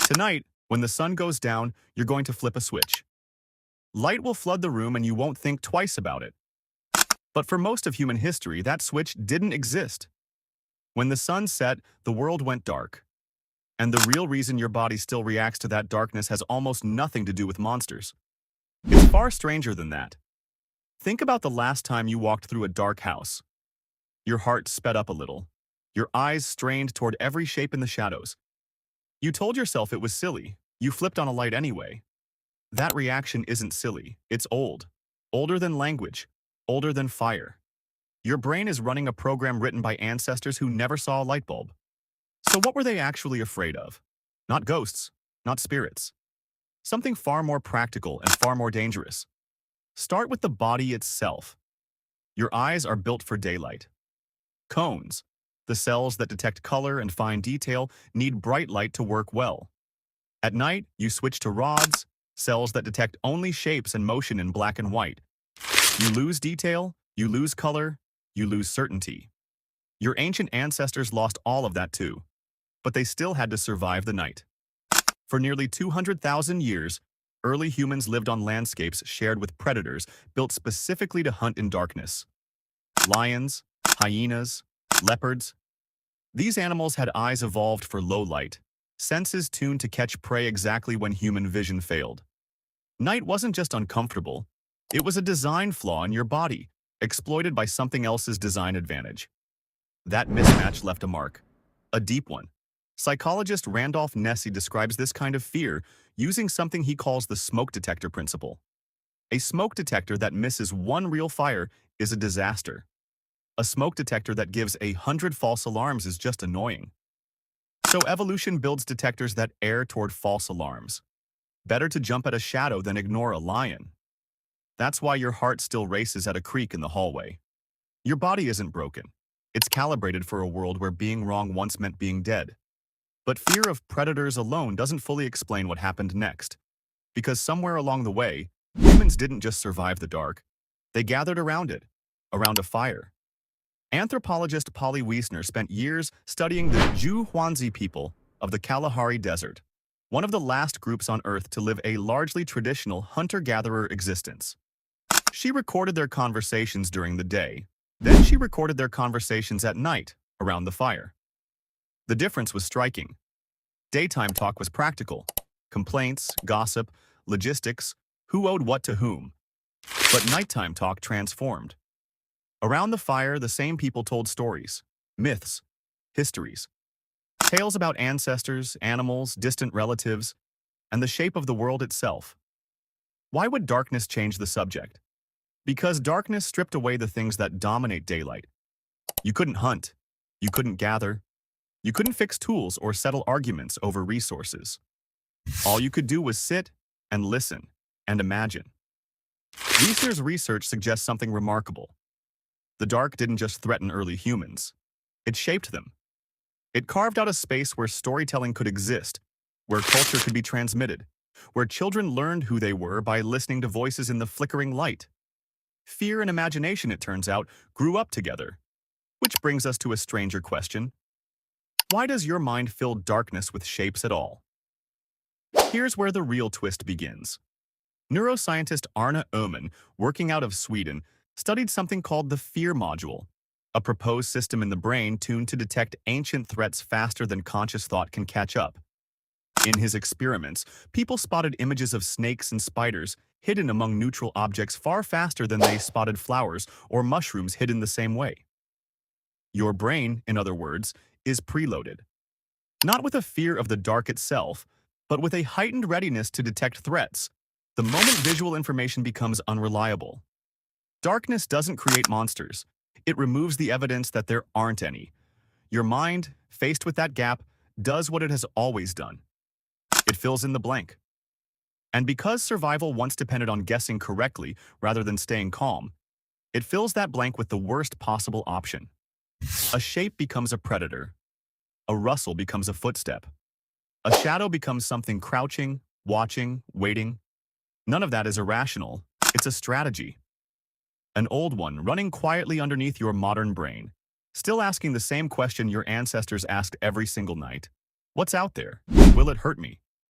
Tonight, when the sun goes down, you're going to flip a switch. Light will flood the room and you won't think twice about it. But for most of human history, that switch didn't exist. When the sun set, the world went dark. And the real reason your body still reacts to that darkness has almost nothing to do with monsters. It's far stranger than that. Think about the last time you walked through a dark house. Your heart sped up a little. Your eyes strained toward every shape in the shadows. You told yourself it was silly. You flipped on a light anyway. That reaction isn't silly. It's old. Older than language. Older than fire. Your brain is running a program written by ancestors who never saw a light bulb. So what were they actually afraid of? Not ghosts, not spirits. Something far more practical and far more dangerous. Start with the body itself. Your eyes are built for daylight. Cones, the cells that detect color and fine detail, need bright light to work well. At night, you switch to rods, cells that detect only shapes and motion in black and white. You lose detail, you lose color, you lose certainty. Your ancient ancestors lost all of that too, but they still had to survive the night. For nearly 200,000 years, early humans lived on landscapes shared with predators built specifically to hunt in darkness. Lions, hyenas, leopards. These animals had eyes evolved for low light, senses tuned to catch prey exactly when human vision failed. Night wasn't just uncomfortable, it was a design flaw in your body, exploited by something else's design advantage. That mismatch left a mark, a deep one. Psychologist Randolph Nesse describes this kind of fear using something he calls the smoke detector principle. A smoke detector that misses one real fire is a disaster. A smoke detector that gives 100 false alarms is just annoying. So evolution builds detectors that err toward false alarms. Better to jump at a shadow than ignore a lion. That's why your heart still races at a creak in the hallway. Your body isn't broken. It's calibrated for a world where being wrong once meant being dead. But fear of predators alone doesn't fully explain what happened next. Because somewhere along the way, humans didn't just survive the dark. They gathered around it, around a fire. Anthropologist Polly Wiesner spent years studying the Juhuanzi people of the Kalahari Desert, one of the last groups on Earth to live a largely traditional hunter-gatherer existence. She recorded their conversations during the day, then she recorded their conversations at night, around the fire. The difference was striking. Daytime talk was practical. Complaints, gossip, logistics, who owed what to whom. But nighttime talk transformed. Around the fire, the same people told stories, myths, histories. Tales about ancestors, animals, distant relatives, and the shape of the world itself. Why would darkness change the subject? Because darkness stripped away the things that dominate daylight. You couldn't hunt. You couldn't gather. You couldn't fix tools or settle arguments over resources. All you could do was sit and listen and imagine. Wiesner's research suggests something remarkable. The dark didn't just threaten early humans. It shaped them. It carved out a space where storytelling could exist, where culture could be transmitted, where children learned who they were by listening to voices in the flickering light. Fear and imagination, it turns out, grew up together. Which brings us to a stranger question. Why does your mind fill darkness with shapes at all? Here's where the real twist begins. Neuroscientist Arne Öhman, working out of Sweden, studied something called the fear module, a proposed system in the brain tuned to detect ancient threats faster than conscious thought can catch up. In his experiments, people spotted images of snakes and spiders hidden among neutral objects far faster than they spotted flowers or mushrooms hidden the same way. Your brain, in other words, is preloaded. Not with a fear of the dark itself, but with a heightened readiness to detect threats, the moment visual information becomes unreliable. Darkness doesn't create monsters. It removes the evidence that there aren't any. Your mind, faced with that gap, does what it has always done. It fills in the blank. And because survival once depended on guessing correctly rather than staying calm, it fills that blank with the worst possible option. A shape becomes a predator. A rustle becomes a footstep. A shadow becomes something crouching, watching, waiting. None of that is irrational. It's a strategy. An old one running quietly underneath your modern brain, still asking the same question your ancestors asked every single night. What's out there? Will it hurt me?